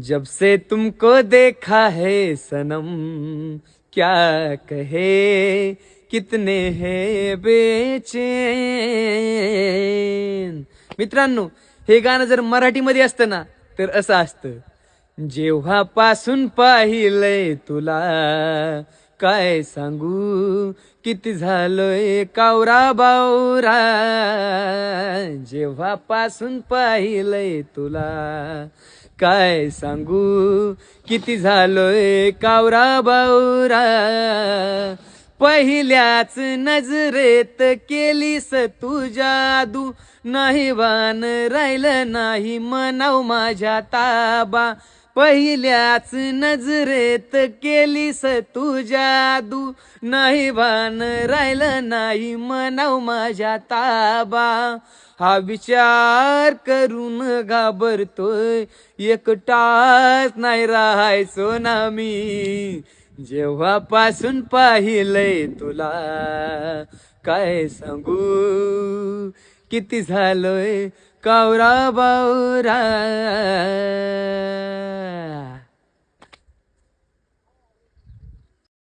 जब से तुमको देखा है सनम, क्या कहे कितने हैं बेचैन. मित्रांनो, हे गाणं जर मराठीमध्ये असतं ना तर असं असतं. जेव्हापासून पाहिलंय तुला, काय सांगू किती झालोय कावरा बावरा. जेव्हापासून पाहिलंय तुला, काय सांगू किती झालोय कावरा बावरा. पहिल्याच नजरेत केलीस तू जादू, नाही वान राहिलं नाही मनाव माझ्या ताबा. पहिल्याच नजरेत केलीस तू जादू, नाही भान राहिलं नाही मनाव माझ्या ताबा. हा विचार करून घाबरतोय, एकटाच नाही राहायचो ना मी. जेव्हापासून पाहिलंय तुला, काय सांगू किती झालोय कावरा बावरा.